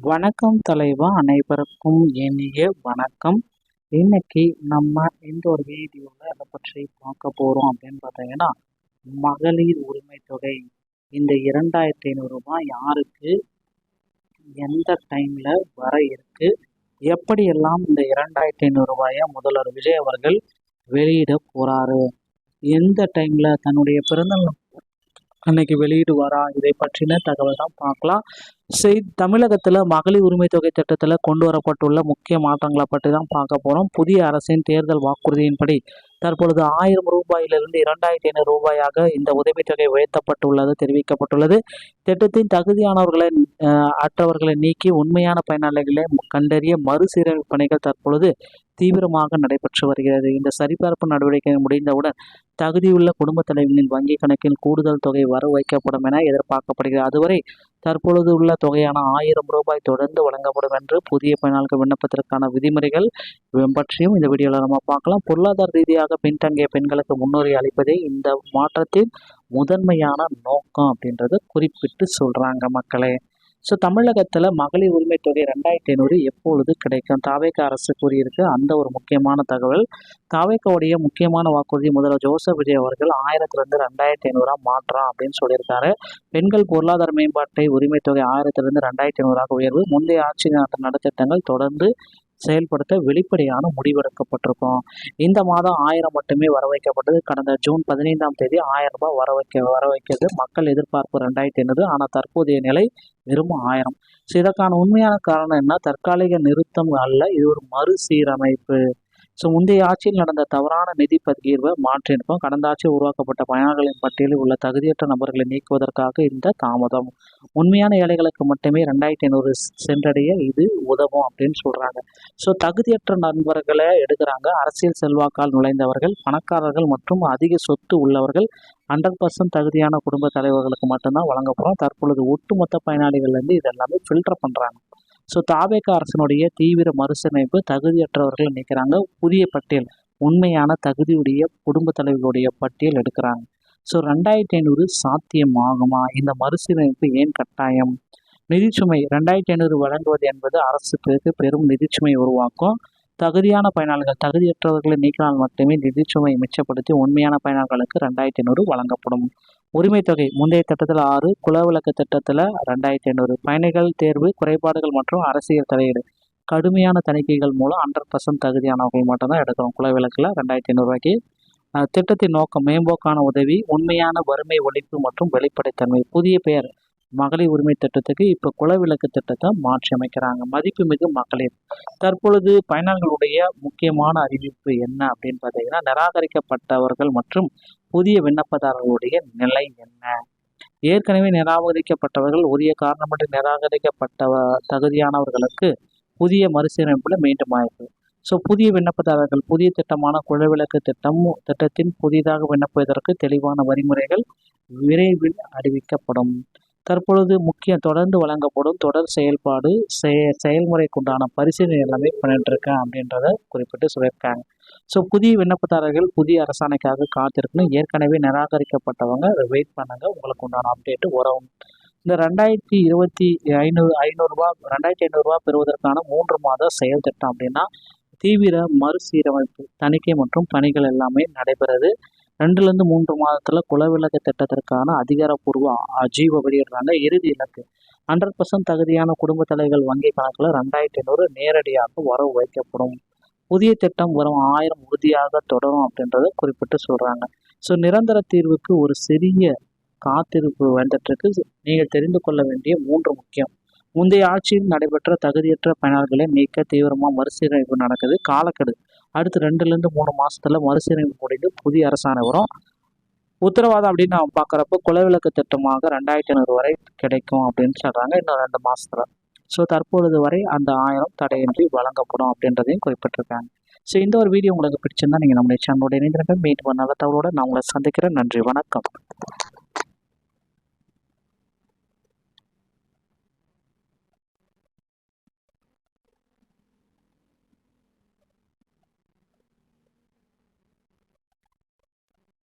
வணக்கம் தலைவா, அனைவருக்கும் இனிய வணக்கம். இன்னைக்கு நம்ம இந்த ஒரு வீடியோவில் அதை பற்றி பார்க்க போகிறோம் அப்படின்னு பார்த்தீங்கன்னா, மகளிர் உரிமை தொகை இந்த 2500 ரூபாய் யாருக்கு எந்த டைமில் வர இருக்கு, எப்படியெல்லாம் இந்த 2500 ரூபாயை முதல்வர் விஜய் அவர்கள் வெளியிட போகிறாரு, எந்த டைமில் தன்னுடைய பிறந்தநாள் அன்னைக்கு வெளியிடுவாரா, இதை பற்றின தகவல் தான் பார்க்கலாம். தமிழகத்தில் மகளிர் உரிமை தொகை திட்டத்தில் கொண்டு வரப்பட்டுள்ள முக்கிய மாற்றங்களை பற்றி தான் பார்க்க போகிறோம். புதிய அரசின் தேர்தல் வாக்குறுதியின்படி தற்பொழுது 1000 ரூபாயிலிருந்து 2500 ரூபாயாக இந்த உதவித்தொகை உயர்த்தப்பட்டுள்ளது தெரிவிக்கப்பட்டுள்ளது. திட்டத்தின் தகுதியானவர்களை அற்றவர்களை நீக்கி உண்மையான பயனாளிகளை கண்டறிய மறுசீரமைப்பு பணிகள் தற்பொழுது தீவிரமாக நடைபெற்று வருகிறது. இந்த சரிபார்ப்பு நடவடிக்கை முடிந்தவுடன் தகுதியுள்ள குடும்ப தலைவர்களின் வங்கி கணக்கில் கூடுதல் தொகை வரவு வைக்கப்படும் என எதிர்பார்க்கப்படுகிறது. அதுவரை தற்பொழுது உள்ள தொகையான 1000 ரூபாய் தொடர்ந்து வழங்கப்படும் என்று புதிய பயனாளர்கள் விண்ணப்பத்திற்கான விதிமுறைகள் பற்றியும் இந்த வீடியோவில் நம்ம பார்க்கலாம். பொருளாதார ரீதியாக பின்தங்கிய பெண்களுக்கு முன்னுரிமை அளிப்பதே இந்த மாற்றத்தின் முதன்மையான நோக்கம் அப்படின்றத குறிப்பிட்டு சொல்றாங்க மக்களே. தமிழகத்தில் மகளிர் உரிமை தொகை 2500 எப்பொழுது கிடைக்கும், தாவேகா அரசு கூறியிருக்கு. அந்த ஒரு முக்கியமான தகவல். தாவேகாவுடைய முக்கியமான வாக்குறுதி முதல்வர் ஜோசப் விஜய் அவர்கள் 1000லிருந்து 2500 மாற்றம் அப்படின்னு சொல்லியிருக்காரு. பெண்கள் பொருளாதார மேம்பாட்டை உரிமை தொகை 1000லிருந்து 2500 உயர்வு முந்தைய ஆட்சி நலத்திட்டங்கள் தொடர்ந்து செயல்படுத்த வெளிப்படையான முடிவெடுக்கப்பட்டிருக்கும். இந்த மாதம் 1000 மட்டுமே வர வைக்கப்பட்டது. கடந்த ஜூன் 15ஆம் தேதி 1000 ரூபாய் வர வைக்கிறது மக்கள் எதிர்பார்ப்பு 2500. ஆனால் தற்போதைய நிலை வெறும் 1000. இதற்கான உண்மையான காரணம் என்ன? தற்காலிக நிறுத்தம் அல்ல, இது ஒரு மறுசீரமைப்பு. முந்தைய ஆட்சியில் நடந்த தவறான நிதி பகிர்வை மாற்றியிருக்கோம். கடந்த ஆட்சியில் உருவாக்கப்பட்ட பயனாளர்களின் பட்டியலில் உள்ள தகுதியற்ற நபர்களை நீக்குவதற்காக இந்த தாமதம். உண்மையான ஏழைகளுக்கு மட்டுமே 2500 சென்றடைய இது உதவும் அப்படின்னு சொல்றாங்க. தகுதியற்ற நண்பர்களை எடுக்கிறாங்க. அரசியல் செல்வாக்கால் நுழைந்தவர்கள், பணக்காரர்கள் மற்றும் அதிக சொத்து உள்ளவர்கள் 100% தகுதியான குடும்ப தலைவர்களுக்கு மட்டும்தான் வழங்கப்படும். தற்பொழுது ஒட்டுமொத்த பயனாளிகள்லேருந்து இதெல்லாமே ஃபில்டர் பண்ணுறாங்க. தாவேகா அரசினுடைய தீவிர மறுசீரமைப்பு தகுதியற்றவர்கள் நிற்கிறாங்க. புதிய பட்டியல், உண்மையான தகுதியுடைய குடும்ப தலைவர்களுடைய பட்டியல் எடுக்கிறாங்க. 2500 சாத்தியமாகுமா? இந்த மறுசீரமைப்பு ஏன் கட்டாயம்? நிதிச்சுமை 2500 வழங்குவது என்பது அரசுக்கு பெரும் நிதிச்சுமை உருவாக்கும். தகுதியான பயனாளர்கள், தகுதியற்றவர்களை நீக்கினால் மட்டுமே நிதிச்சுமை மிச்சப்படுத்தி உண்மையான பயனாளர்களுக்கு 2500 வழங்கப்படும். உரிமை தொகை முந்தைய திட்டத்தில் 6, குலவிளக்கு திட்டத்தில் 2500. பயணிகள் தேர்வு, குறைபாடுகள் மற்றும் அரசியல் தலையீடு கடுமையான தணிக்கைகள் மூலம் 100% தகுதியானவர்கள் மட்டும்தான் எடுக்கிறோம். குலவிளக்கில் 2500 ரூபாய்க்கு. திட்டத்தின் நோக்கம் மேம்போக்கான உதவி, உண்மையான வறுமை ஒழிப்பு மற்றும் வெளிப்படைத்தன்மை. புதிய பெயர் மகளிர் உரிமை திட்டத்துக்கு இப்போ குலவிளக்கு திட்டத்தை மாற்றி அமைக்கிறாங்க. மதிப்புமிகு மகளிர். தற்பொழுது பயனாளர்களுடைய முக்கியமான அறிவிப்பு என்ன அப்படின்னு பார்த்தீங்கன்னா, நிராகரிக்கப்பட்டவர்கள் மற்றும் புதிய விண்ணப்பதாரர்களுடைய நிலை என்ன? ஏற்கனவே நிராகரிக்கப்பட்டவர்கள், உரிய காரணமின்றி நிராகரிக்கப்பட்ட தகுதியானவர்களுக்கு புதிய மறுசீரமைப்பில் மீண்டும் வாய்ப்பு. புதிய விண்ணப்பதாரர்கள், புதிய திட்டமான குலவிளக்கு திட்டத்தின் புதிதாக விண்ணப்பிப்பதற்கு தெளிவான வழிமுறைகள் விரைவில் அறிவிக்கப்படும். தற்பொழுது தொடர்ந்து வழங்கப்படும் தொடர் செயல்பாடு செயல்முறைக்குண்டான பரிசீலனை எல்லாமே பண்ணிட்டு இருக்கேன் அப்படின்றத குறிப்பிட்டு சொல்லியிருக்காங்க. புதிய விண்ணப்பதாரர்கள் புதிய அரசாணைக்காக காத்திருக்கணும். ஏற்கனவே நிராகரிக்கப்பட்டவங்க வெயிட் பண்ணுங்க, உங்களுக்கு உண்டான அப்டேட்டு வரும். இந்த 2500 ரூபாய் பெறுவதற்கான 3 மாத செயல் திட்டம் அப்படின்னா, தீவிர மறுசீரமைப்பு, தணிக்கை மற்றும் பணிகள் எல்லாமே நடைபெறுது. 2லிருந்து 3 மாதத்துல குலவிளக்கு திட்டத்திற்கான அதிகாரப்பூர்வ அஜீவ வெளியிடுறாங்க. இறுதி இலக்கு 100% தகுதியான குடும்ப தலைவர்கள் வங்கி கணக்கில் 2500 நேரடியாக வரவு வைக்கப்படும். புதிய திட்டம் வரும் 1000 உறுதியாக தொடரும் அப்படின்றத குறிப்பிட்டு சொல்றாங்க. நிரந்தர தீர்வுக்கு ஒரு சிறிய காத்திருப்பு வந்துட்டு. நீங்கள் தெரிந்து கொள்ள வேண்டிய 3 முக்கியம். முந்தைய ஆட்சியில் நடைபெற்ற தகுதியற்ற பயனாளர்களை நீக்க தீவிரமாக மறுசீரமைப்பு நடக்குது. காலக்கெடு அடுத்து 2லிருந்து 3 மாசத்துல மறுசீரமைப்பு முடிந்து புதிய அரசாணை வரும். உத்தரவாதம் அப்படின்னு நம்ம பார்க்குறப்போ குலவிளக்கு திட்டமாக 2500 வரை கிடைக்கும் அப்படின்னு சொல்றாங்க. இன்னும் 2 மாசத்துல. தற்பொழுது வரை அந்த 1000 தடையின்றி வழங்கப்படும் அப்படின்றதையும் குறிப்பிட்டிருக்காங்க. இந்த ஒரு வீடியோ உங்களுக்கு பிடிச்சிருந்தா நீங்கள் நம்முடைய சேனலோட இணைந்திருக்க மீண்டும் நல்ல தகவலோட நான் உங்களை சந்திக்கிறேன். நன்றி, வணக்கம்.